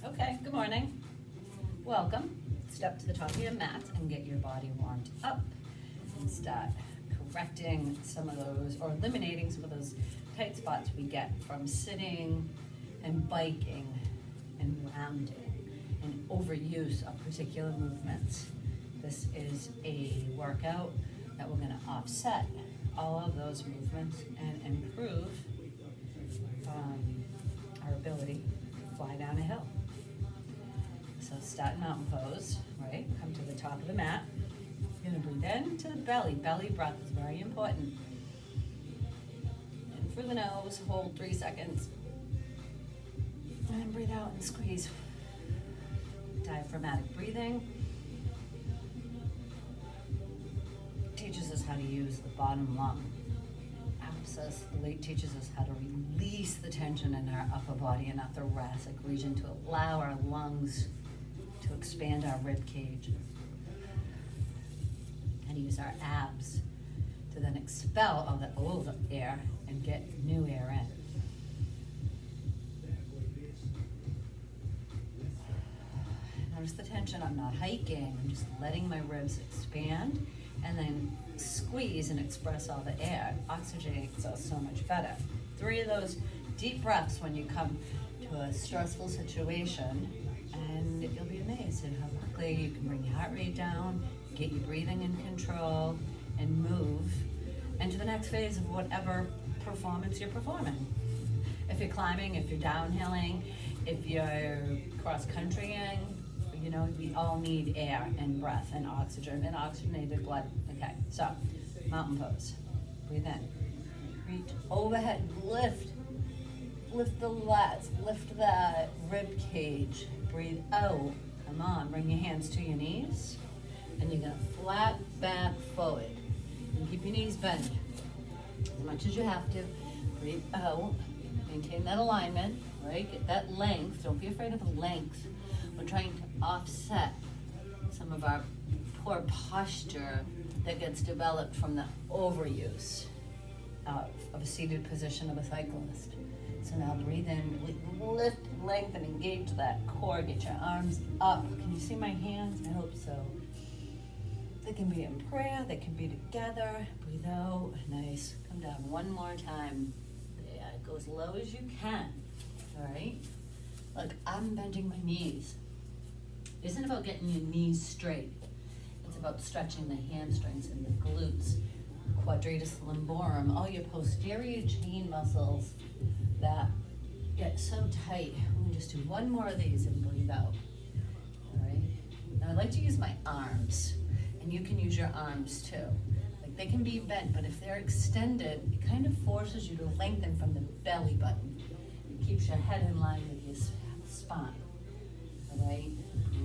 Okay, good morning. Welcome. Step to the top of your mat and get your body warmed up and start correcting some of those or eliminating some of those tight spots we get from sitting and biking and rounding and overuse of particular movements. This is a workout that we're going to offset all of those movements and improve our ability to fly down a hill. So start mountain pose, right? Come to the top of the mat. You're gonna breathe in to the belly. Belly breath is very important. In through the nose, hold 3 seconds. And then breathe out and squeeze. Diaphragmatic breathing. Teaches us how to use the bottom lung. Teaches us how to release the tension in our upper body and our thoracic region to allow our lungs to expand our rib cage, and use our abs to then expel all the old air and get new air in. Notice the tension. I'm not hiking. I'm just letting my ribs expand and then squeeze and express all the air. Oxygenates us so much better. 3 of those deep breaths when you come to a stressful situation, and you'll be amazed at how quickly you can bring your heart rate down, get your breathing in control, and move into the next phase of whatever performance you're performing. If you're climbing, if you're downhilling, if you're cross-countrying, you know, we all need air and breath and oxygen and oxygenated blood. Okay, so mountain pose. Breathe in. Reach overhead, lift the lats, lift that rib cage. Breathe out. Come on, bring your hands to your knees. And you're gonna flat back forward. And keep your knees bent as much as you have to. Breathe out. Maintain that alignment, right? Get that length. Don't be afraid of the length. We're trying to offset some of our poor posture that gets developed from the overuse of a seated position of a cyclist. So now breathe in, lift, lengthen, engage that core, get your arms up. Can you see my hands? I hope so. They can be in prayer, they can be together. Breathe out, nice. Come down one more time. Yeah, go as low as you can, all right? Look, I'm bending my knees. It isn't about getting your knees straight. It's about stretching the hamstrings and the glutes, quadratus lumborum, all your posterior chain muscles that get so tight. We'll just do one more of these and breathe out. All right. Now I like to use my arms, and you can use your arms too. Like they can be bent, but if they're extended, it kind of forces you to lengthen from the belly button. It keeps your head in line with your spine. All right.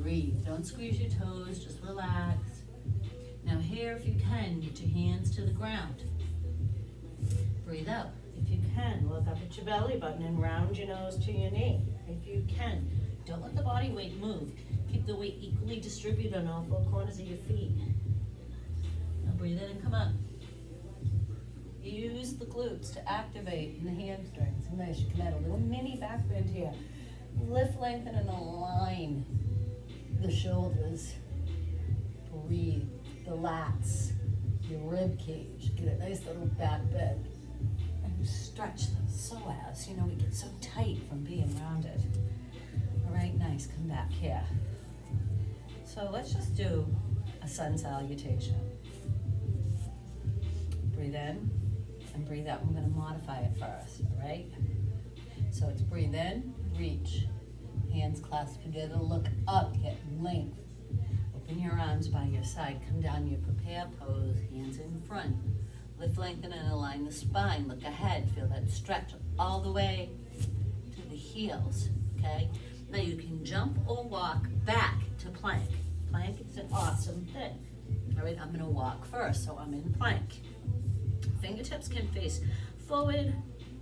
Breathe. Don't squeeze your toes. Just relax. Now here, if you can, get your hands to the ground. Breathe out. If you can, look up at your belly button and round your nose to your knee. If you can, don't let the body weight move. Keep the weight equally distributed on all 4 corners of your feet. Now breathe in and come up. Use the glutes to activate the hamstrings. Nice, you can add a little mini back bend here. Lift, lengthen, and align the shoulders. Breathe. The lats, your rib cage. Get a nice little back bend. And stretch the psoas. You know, we get so tight from being rounded. All right, nice. Come back here. So let's just do a sun salutation. Breathe in and breathe out. I'm going to modify it first, all right? So it's breathe in, reach. Hands clasped together, look up, get length. Open your arms by your side, come down your prepare pose, hands in front. Lift, lengthen, and align the spine. Look ahead, feel that stretch all the way to the heels, okay? Now you can jump or walk back to plank. Plank is an awesome thing. All right, I'm gonna walk first, so I'm in plank. Fingertips can face forward,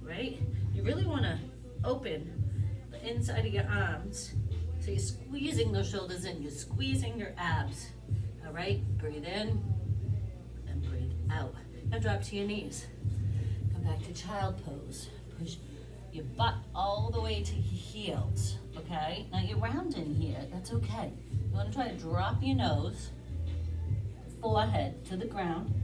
right? You really wanna open the inside of your arms. So you're squeezing those shoulders in, you're squeezing your abs. All right, breathe in and breathe out. Now drop to your knees. Come back to child pose. Push your butt all the way to your heels. Look okay? Now you're rounding here, that's okay. You wanna try to drop your nose, forehead to the ground.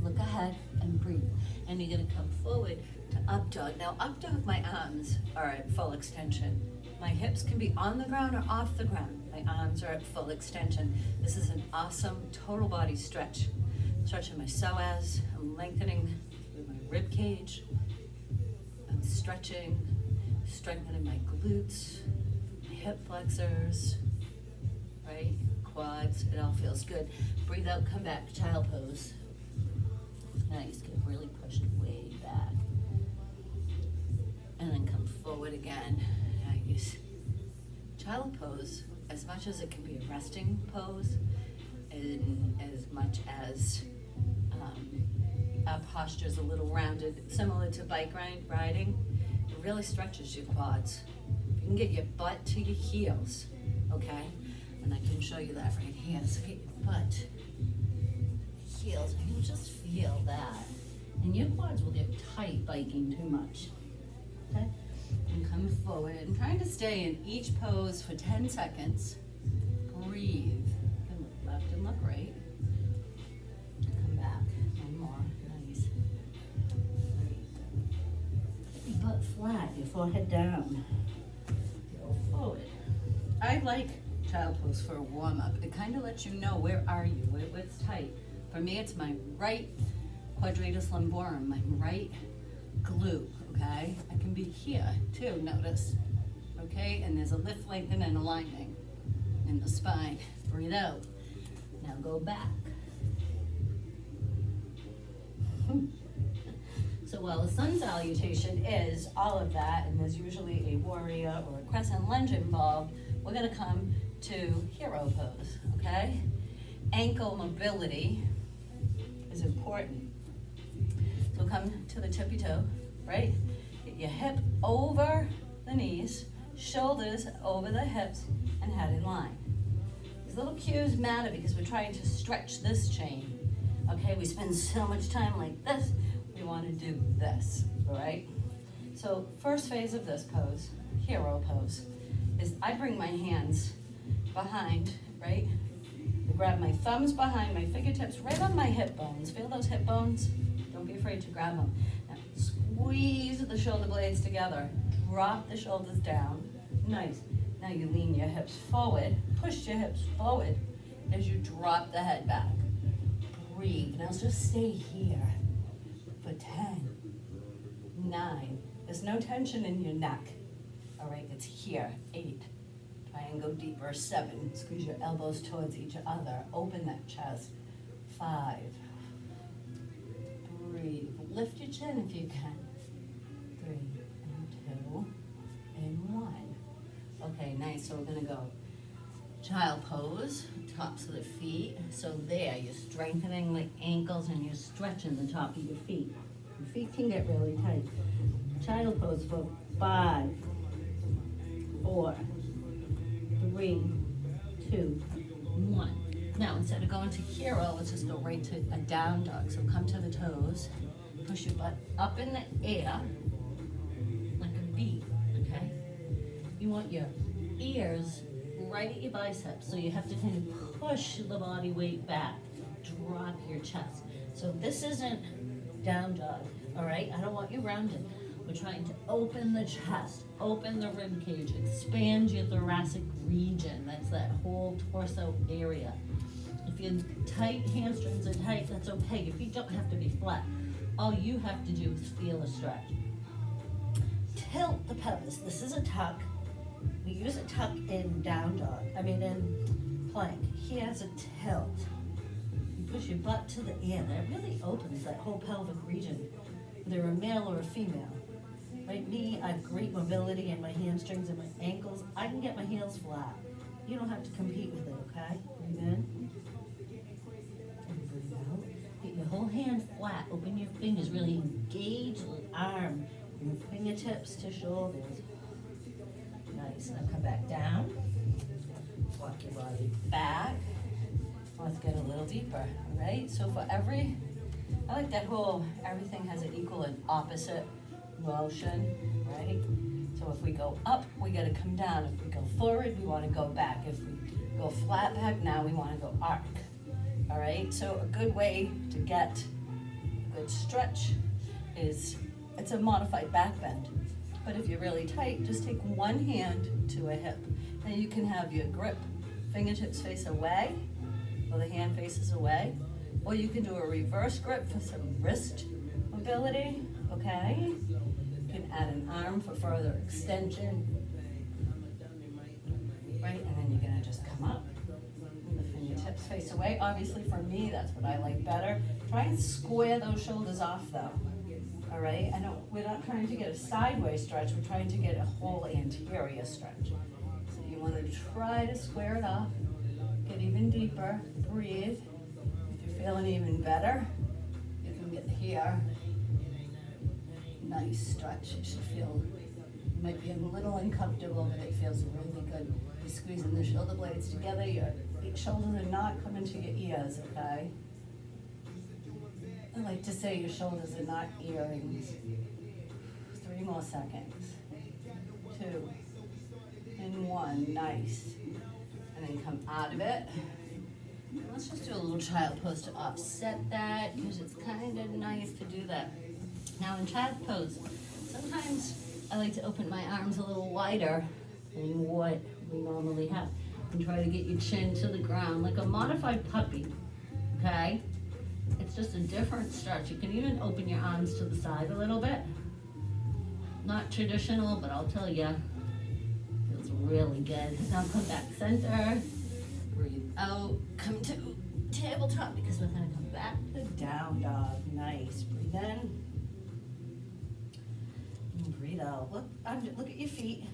Look ahead and breathe. And you're gonna come forward to up dog. Now up dog, my arms are at full extension. My hips can be on the ground or off the ground. My arms are at full extension. This is an awesome total body stretch. Stretching my psoas, I'm lengthening with my rib cage. I'm stretching, strengthening my glutes, my hip flexors, right? Quads, it all feels good. Breathe out, come back, child pose. Nice, get really pushed way back. And then come forward again. Nice. Child pose, as much as it can be a resting pose, and as much as our posture's a little rounded, similar to bike riding, it really stretches your quads. You can get your butt to your heels, okay? And I can show you that right here. So get your butt to the heels, and you'll just feel that. And your quads will get tight biking too much, okay? And come forward and trying to stay in each pose for 10 seconds. Breathe. And look left and look right. Come back. One more. Nice. Get your butt flat, your forehead down. Go forward. I like child pose for a warm-up. It kind of lets you know where are you, what's tight. For me, it's my right quadratus lumborum, my right glute, okay? I can be here too, notice, okay? And there's a lift, lengthen, and aligning in the spine. Breathe out. Now go back. So while a sun salutation is all of that, and there's usually a warrior or a crescent lunge involved, we're gonna come to hero pose, okay? Ankle mobility is important. So come to the tippy toe, right? Get your hip over the knees, shoulders over the hips, and head in line. These little cues matter because we're trying to stretch this chain, okay? We spend so much time like this, we wanna do this, all right? So first phase of this pose, hero pose, is I bring my hands behind, right? I grab my thumbs behind my fingertips, right on my hip bones. Feel those hip bones? Don't be afraid to grab them. Now, squeeze the shoulder blades together. Drop the shoulders down. Nice. Now you lean your hips forward. Push your hips forward as you drop the head back. Breathe. Now just stay here for 10, 9. There's no tension in your neck. All right, it's here. 8. Try and go deeper. 7. Squeeze your elbows towards each other. Open that chest. 5. Breathe. Lift your chin if you can. 3 and 2 and 1. Okay, nice. So we're gonna go child pose, tops of the feet. So there, you're strengthening the ankles and you're stretching the top of your feet. Your feet can get really tight. Child pose for 5, 4, 3, 2, 1. Now, instead of going to hero, let's just go right to a down dog. So come to the toes, push your butt up in the air, like a bee, okay? You want your ears right at your biceps, so you have to kind of push the body weight back, drop your chest. So this isn't down dog, all right? I don't want you rounded. We're trying to open the chest, open the rib cage, expand your thoracic region. That's that whole torso area. If your tight hamstrings are tight, that's okay. Your feet don't have to be flat. All you have to do is feel a stretch. Tilt the pelvis. This is a tuck. We use a tuck in down dog, in plank. Here's a tilt. You push your butt to the air. That really opens that whole pelvic region, whether you're a male or a female. Right, me, I have great mobility in my hamstrings and my ankles. I can get my heels flat. You don't have to compete with it, okay? Breathe in. And breathe out. Get your whole hand flat. Open your fingers. Really engage the arm. Your fingertips to shoulders. Nice. Now come back down. Walk your body back. Let's get a little deeper, all right? So for I like that whole, everything has an equal and opposite motion, right? So if we go up, we gotta come down. If we go forward, we wanna go back. If we go flat back, now we wanna go arc. All right, so a good way to get a good stretch is, it's a modified back bend. But if you're really tight, just take one hand to a hip. And you can have your grip, fingertips face away, or the hand faces away. Or you can do a reverse grip for some wrist mobility, okay? You can add an arm for further extension. Right, and then you're gonna just come up. And the fingertips face away. Obviously for me, that's what I like better. Try and square those shoulders off though. All right, we're not trying to get a sideways stretch, we're trying to get a whole anterior stretch. So you wanna try to square it off, get even deeper, breathe. If you're feeling even better, you can get here. Nice stretch, it should feel, you might be a little uncomfortable, but it feels really good. You're squeezing the shoulder blades together, your shoulders are not coming to your ears, okay? I like to say your shoulders are not earrings. 3 more seconds. 2 and 1, nice. And then come out of it. And let's just do a little child pose to offset that, because it's kind of nice to do that. Now in child pose, sometimes I like to open my arms a little wider than what we normally have. And try to get your chin to the ground, like a modified puppy, okay? It's just a different stretch. You can even open your arms to the side a little bit. Not traditional, but I'll tell you, feels really good. Now come back center, breathe out, come to tabletop, because we're gonna come back to down dog. Nice, breathe in, and breathe out. Look at your feet,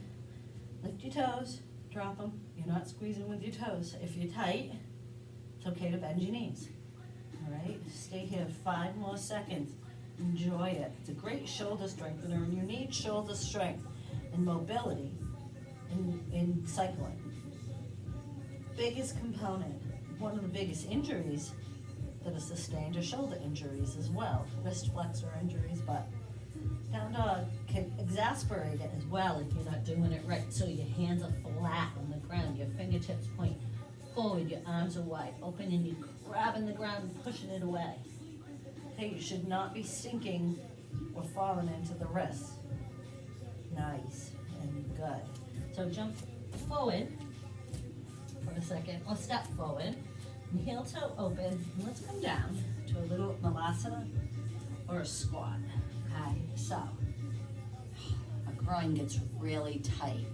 lift your toes, drop them. You're not squeezing with your toes. If you're tight, it's okay to bend your knees. All right, stay here 5 more seconds. Enjoy it. It's a great shoulder strengthener, and you need shoulder strength and mobility in cycling. Biggest component, one of the biggest injuries that are sustained are shoulder injuries as well, wrist flexor injuries, but down dog can exacerbate it as well if you're not doing it right. So your hands are flat on the ground, your fingertips point forward, your arms are wide open, and you're grabbing the ground and pushing it away. Okay, you should not be sinking or falling into the wrists. Nice and good. So jump forward for a second, or step forward, and heel toe open, and let's come down to a little malasana or a squat. Okay, so my groin gets really tight.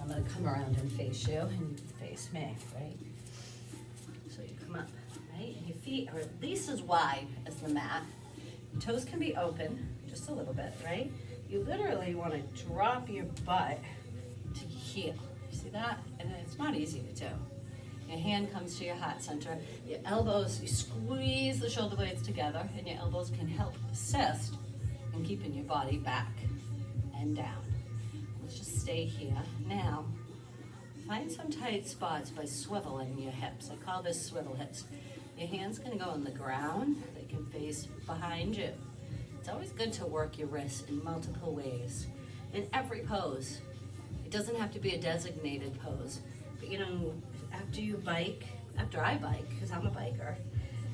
I'm gonna come around and face you, and face me, right? So you come up, right? And your feet are at least as wide as the mat. Your toes can be open, just a little bit, right? You literally wanna drop your butt to your heel. You see that? And it's not easy to do. Your hand comes to your heart center. Your elbows, you squeeze the shoulder blades together, and your elbows can help assist in keeping your body back and down. Let's just stay here. Now, find some tight spots by swiveling your hips. I call this swivel hips. Your hand's gonna go on the ground. They can face behind you. It's always good to work your wrists in multiple ways. In every pose. It doesn't have to be a designated pose. But you know, after I bike, because I'm a biker,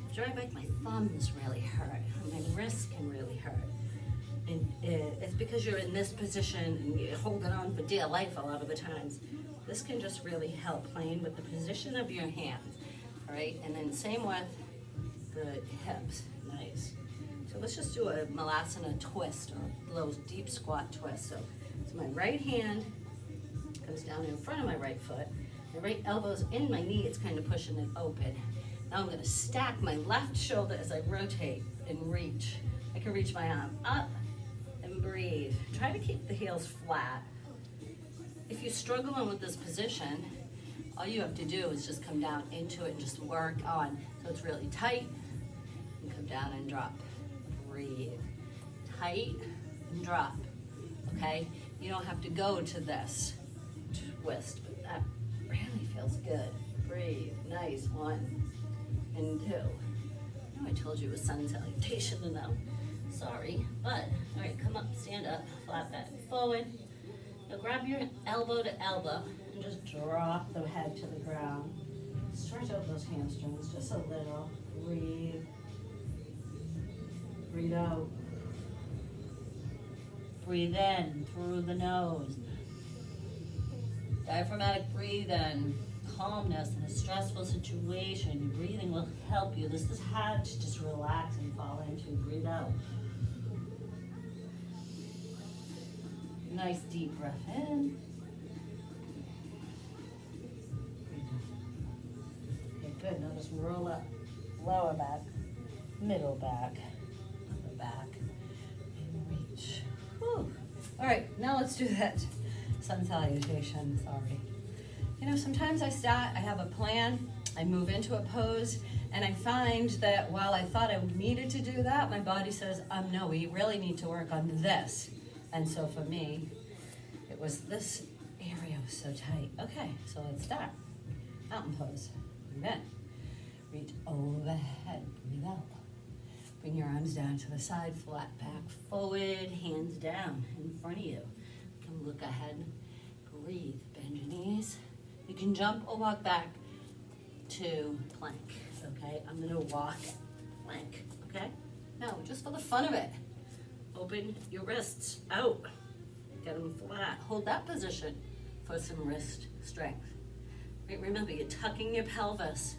after I bike, my thumbs really hurt. And my wrists can really hurt. And it's because you're in this position and you're holding on for dear life a lot of the times. This can just really help playing with the position of your hands, all right? And then same with the hips, nice. So let's just do a malasana twist, or those deep squat twists. So my right hand comes down in front of my right foot, my right elbow's in my knee, it's kind of pushing it open. Now I'm gonna stack my left shoulder as I rotate and reach. I can reach my arm up and breathe. Try to keep the heels flat. If you're struggling with this position, all you have to do is just come down into it and just work on. So it's really tight, and come down and drop. Breathe. Tight and drop, okay? You don't have to go to this twist, but that really feels good. Breathe, nice, 1 and 2. I know I told you it was sun salutation enough. Sorry, but all right, come up, stand up, flat back forward. So grab your elbow to elbow and just drop the head to the ground. Stretch out those hamstrings just a little. Breathe. Breathe out. Breathe in through the nose. Diaphragmatic breathe in. Calmness in a stressful situation. Your breathing will help you. This is hard to just relax and fall into. Breathe out. Nice deep breath in. Okay, good. Now just roll up. Lower back, middle back, upper back, and reach. Whew. All right, now let's do that sun salutation. Sorry. You know, sometimes I have a plan, I move into a pose, and I find that while I thought I needed to do that, my body says, no, we really need to work on this. And so for me, it was this area was so tight. Okay, so let's start. Mountain pose. Breathe in. Reach overhead. Breathe out. Bring your arms down to the side, flat back forward, hands down in front of you. Come look ahead. Breathe. Bend your knees. You can jump or walk back to plank, okay? I'm gonna walk plank, okay? Now, just for the fun of it, open your wrists out. Get them flat. Hold that position for some wrist strength. Remember, you're tucking your pelvis.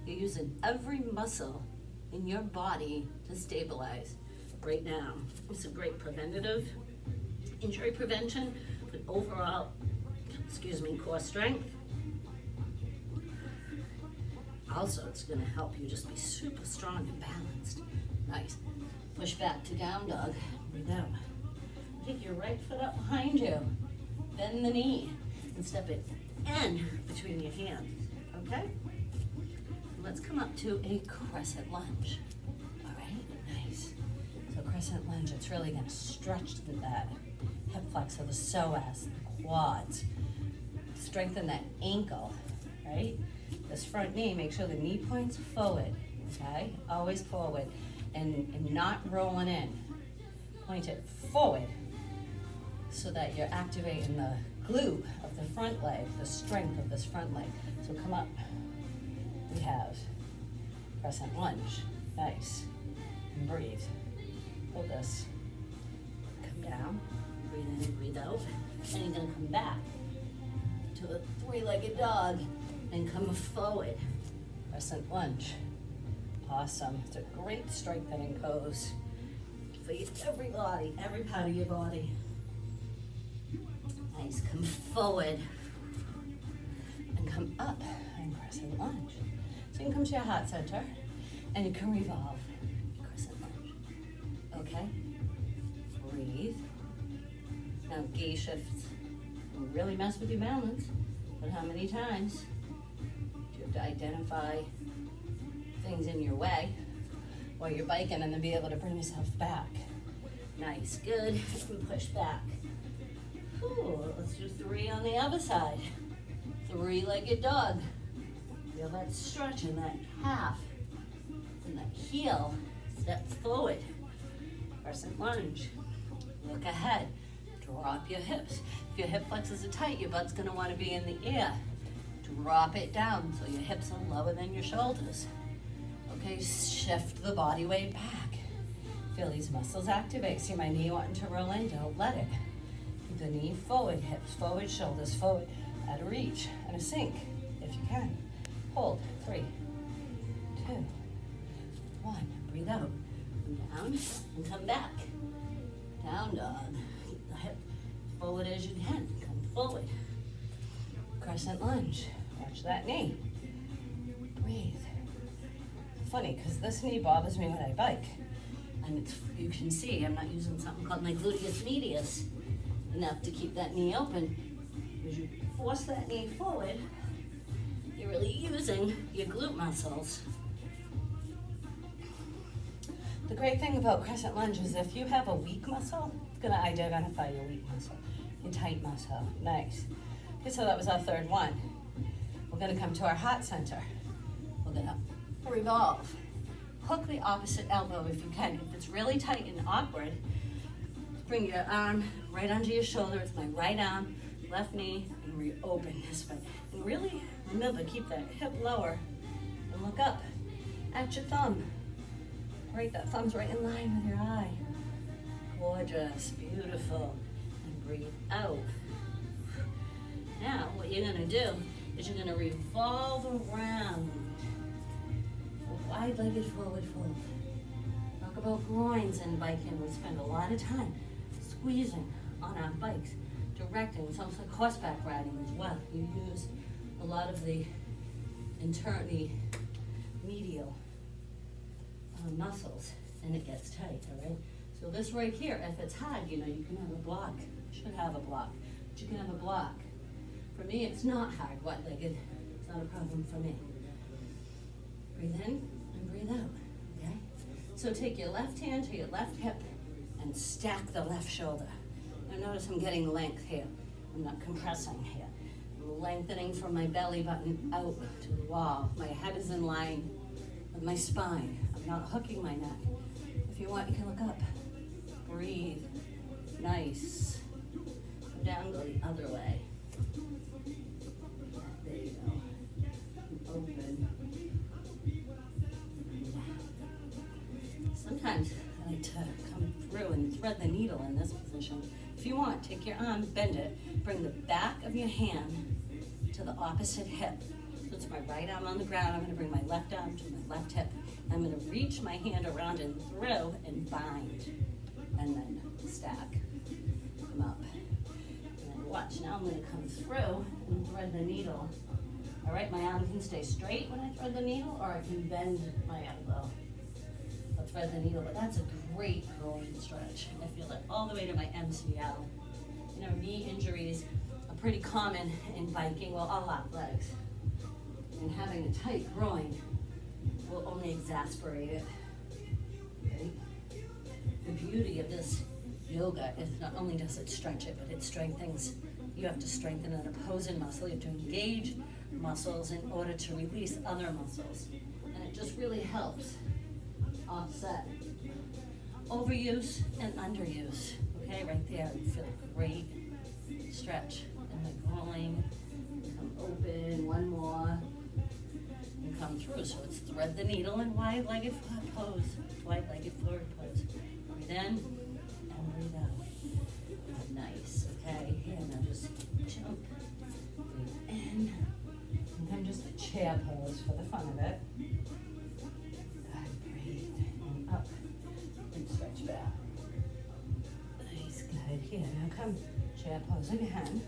You're using every muscle in your body to stabilize right now. It's a great preventative injury prevention, but overall, core strength. Also, it's going to help you just be super strong and balanced. Nice. Push back to down dog. Breathe out. Take your right foot up behind you. Bend the knee and step it in between your hands. Okay? Let's come up to a crescent lunge. All right, nice. So crescent lunge, it's really going to stretch that hip flexor, the psoas, the quads. Strengthen that ankle, right? This front knee, make sure the knee points forward, okay? Always forward and not rolling in. Point it forward so that you're activating the glute of the front leg, the strength of this front leg. So come up. We have crescent lunge. Nice. And breathe. Hold this. Come down. Breathe in and breathe out. And you're going to come back to a three-legged dog and come forward. Crescent lunge. Awesome. It's a great strengthening pose for every body, every part of your body. Nice. Come forward and come up and crescent lunge. So you can come to your heart center and you can revolve. Crescent lunge. Okay? Breathe. Now gaze shifts will really mess with your balance, but how many times do you have to identify things in your way while you're biking and then be able to bring yourself back? Nice, good, and push back. Ooh, let's do 3 on the other side. 3-legged dog. Feel that stretch in that calf and that heel. Step forward. Crescent lunge. Look ahead. Drop your hips. If your hip flexors are tight, your butt's gonna wanna be in the air. Drop it down so your hips are lower than your shoulders. Okay, shift the body weight back. Feel these muscles activate. See my knee wanting to roll in, don't let it. Keep the knee forward, hips forward, shoulders forward. At a reach and a sink, if you can. Hold, 3, 2, 1. Breathe out. Come down and come back. Down dog. Keep the hip forward as you can. Come forward. Crescent lunge. Watch that knee. Breathe. Funny, because this knee bothers me when I bike. And you can see I'm not using something called my gluteus medius enough to keep that knee open. As you force that knee forward, you're really using your glute muscles. The great thing about crescent lunge is if you have a weak muscle, it's gonna identify your weak muscle, your tight muscle. Nice. Okay, so that was our third one. We're gonna come to our heart center. We're gonna revolve. Hook the opposite elbow if you can. If it's really tight and awkward, bring your arm right under your shoulder. It's my right arm. left knee and reopen this way. And really, remember, keep that hip lower and look up at your thumb. Right, that thumb's right in line with your eye. Gorgeous, beautiful. And breathe out. Now, what you're gonna do is you're gonna revolve around. Wide-legged forward fold. Talk about groins in biking. We spend a lot of time squeezing on our bikes, directing. It's almost like horseback riding as well. You use a lot of the medial muscles, and it gets tight, all right? So this right here, if it's hard, you know, you can have a block. You should have a block, but you can have a block. For me, it's not hard, wide-legged. It's not a problem for me. Breathe in and breathe out, okay? So take your left hand to your left hip and stack the left shoulder. Now notice I'm getting length here. I'm not compressing here. I'm lengthening from my belly button out to the wall. My head is in line with my spine. I'm not hooking my neck. If you want, you can look up. Breathe. Nice. Come down, go the other way. There you go. Open. Sometimes I like to come through and thread the needle in this position. If you want, take your arm, bend it, bring the back of your hand to the opposite hip. So it's my right arm on the ground. I'm going to bring my left arm to my left hip. I'm going to reach my hand around and through and bind, and then stack. Come up. And then watch. Now I'm going to come through and thread the needle. All right, my arm can stay straight when I thread the needle, or I can bend my elbow. I'll thread the needle, but that's a great groin stretch. I feel it all the way to my MCL. You know, knee injuries are pretty common in biking, well, all athletics. And having a tight groin will only exacerbate it. Okay? The beauty of this yoga is not only does it stretch it, but it strengthens. You have to strengthen an opposing muscle. You have to engage muscles in order to release other muscles. And it just really helps offset overuse and underuse. Okay, right there, you feel a great stretch in the groin. Come open, one more, and come through. So it's thread the needle and wide-legged pose, wide-legged forward pose. Breathe in and breathe out. Nice, okay, here, now just jump, breathe in, and then just a chair pose for the fun of it. Up and stretch back. Nice, good. Here, now come chair pose again.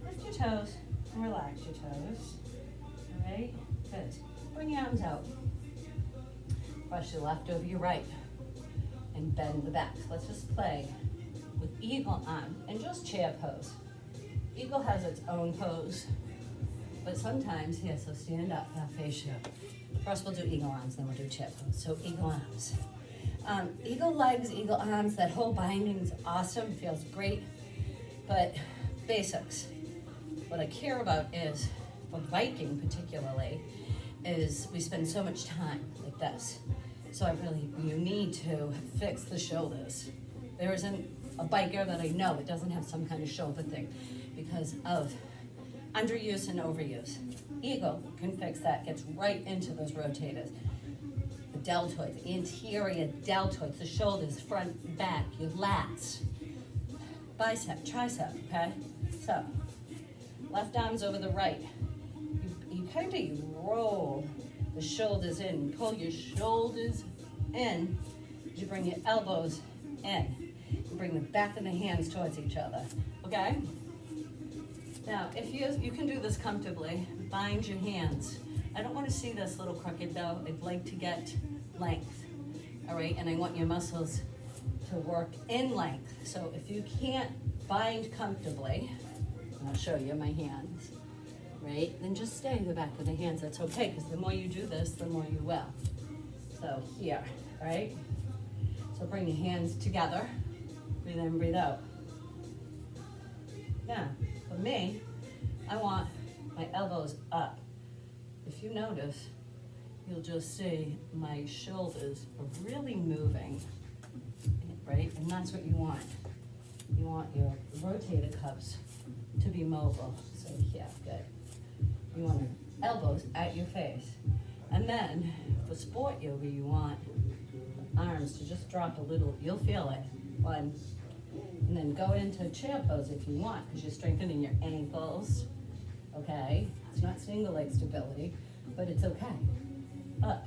Lift your toes and relax your toes. All right, good. Bring your arms out. Brush your left over your right and bend the back. Let's just play with eagle arm and just chair pose. Eagle has its own pose, but sometimes, here, so stand up, face you. First we'll do eagle arms, then we'll do chair pose. So eagle arms. Eagle legs, eagle arms, that whole binding's awesome, feels great. But basics. What I care about is, for biking particularly, is we spend so much time like this. So you need to fix the shoulders. There isn't a biker that I know that doesn't have some kind of shoulder thing because of underuse and overuse. Eagle can fix that, gets right into those rotators. The deltoids, anterior deltoids, the shoulders, front, back, your lats, bicep, tricep, okay? So, left arm's over the right. You roll the shoulders in, you pull your shoulders in, you bring your elbows in, you bring the back of the hands towards each other, okay? Now, if you can do this comfortably, bind your hands. I don't want to see this little crooked though. I'd like to get length, all right? And I want your muscles to work in length. So if you can't bind comfortably, and I'll show you my hands, right? Then just stay the back of the hands. That's okay, because the more you do this, the more you will. So here, right? So bring your hands together. Breathe in, breathe out. Now, for me, I want my elbows up. If you notice, you'll just see my shoulders are really moving, right? And that's what you want. You want your rotator cuffs to be mobile. So yeah, good. You want your elbows at your face. And then for sport yoga, you want arms to just drop a little. You'll feel it. One. And then go into chair pose if you want, because you're strengthening your ankles. Okay? It's not single leg stability, but it's okay. Up,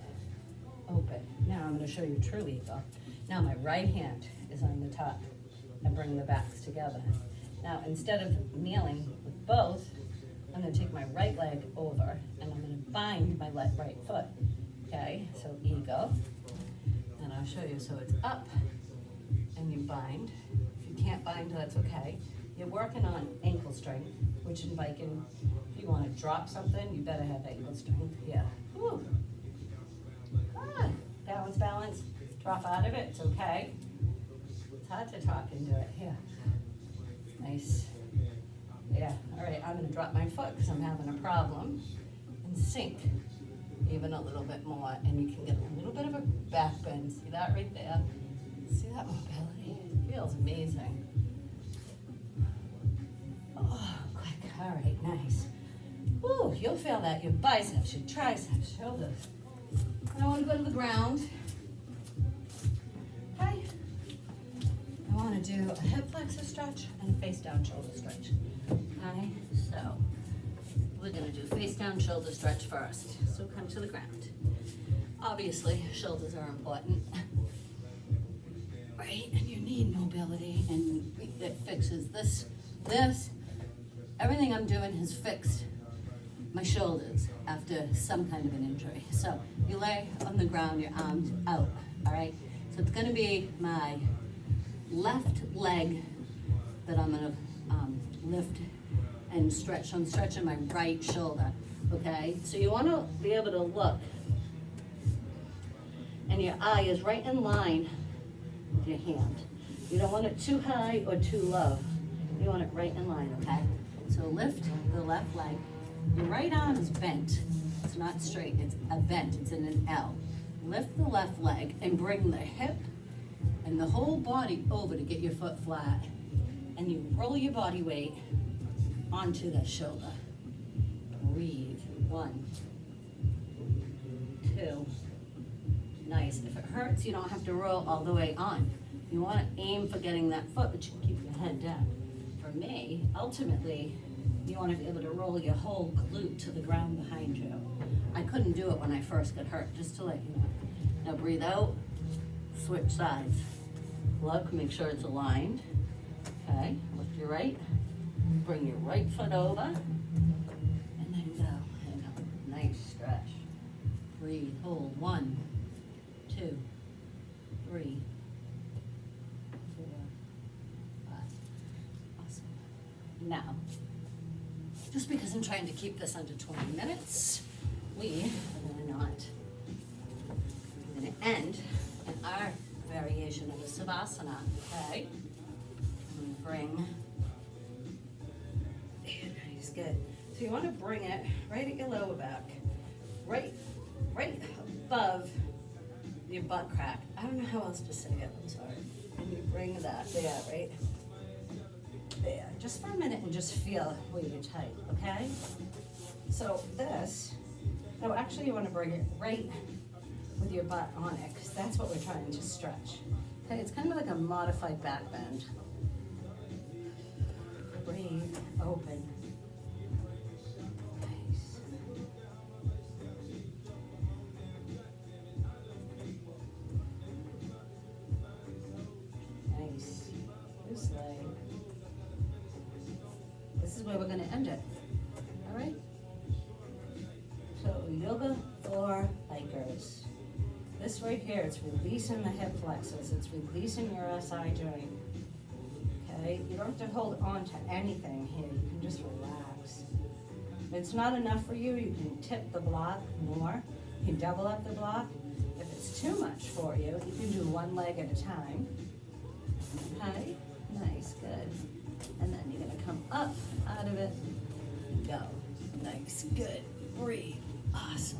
open. Now I'm going to show you true eagle. Now my right hand is on the top. I bring the backs together. Now instead of kneeling with both, I'm going to take my right leg over and I'm going to bind my right foot. Okay? So eagle. And I'll show you. So it's up and you bind. If you can't bind, that's okay. You're working on ankle strength, which in biking, if you want to drop something, you better have ankle strength. Yeah. Woo. Ah, balance, balance. Drop out of it. It's okay. It's hard to talk into it. Here. Nice. Yeah. All right. I'm going to drop my foot because I'm having a problem. And sink even a little bit more. And you can get a little bit of a back bend. See that right there? See that mobility? It feels amazing. Oh, quick. All right. Nice. Woo. You'll feel that. Your biceps, your triceps, shoulders. I want to go to the ground. Okay. I want to do a hip flexor stretch and a face down shoulder stretch. Okay. So we're going to do face down shoulder stretch first. So come to the ground. Obviously, shoulders are important. Right? And you need mobility, and it fixes this. Everything I'm doing has fixed my shoulders after some kind of an injury. So you lay on the ground, your arms out, all right? So it's gonna be my left leg that I'm gonna lift and stretch. So I'm stretching my right shoulder, okay? So you wanna be able to look, and your eye is right in line with your hand. You don't want it too high or too low. You want it right in line, okay? So lift the left leg. Your right arm is bent. It's not straight, it's a bent, it's in an L. Lift the left leg and bring the hip and the whole body over to get your foot flat. And you roll your body weight onto the shoulder. Breathe. 1, 2. Nice. If it hurts, you don't have to roll all the way on. You want to aim for getting that foot, but you can keep your head down. For me, ultimately, you want to be able to roll your whole glute to the ground behind you. I couldn't do it when I first got hurt, just to let you know. Now breathe out, switch sides. Look, make sure it's aligned. Okay, lift your right, bring your right foot over, and then go. And nice stretch. Breathe, hold. 1, 2, 3, 4, 5. Awesome. Now, just because I'm trying to keep this under 20 minutes, we are going to end in our variation of the Savasana, okay? I'm going to bring, nice, good. So you want to bring it right at your lower back, right above your butt crack. I don't know how else to say it, I'm sorry. And you bring that there, right? There, just for a minute and just feel where you're tight, okay? So this, no, actually you want to bring it right with your butt on it, because that's what we're trying to stretch. Okay, it's kind of like a modified back bend. Breathe, open. Nice. Nice. Loose leg. This is where we're going to end it. All right? So yoga for bikers. This right here, it's releasing the hip flexors. It's releasing your SI joint. Okay? You don't have to hold on to anything here. You can just relax. If it's not enough for you, you can tip the block more. You can double up the block. If it's too much for you, you can do one leg at a time. Okay? Nice, good. And then you're going to come up out of it and go. Nice, good. Breathe. Awesome.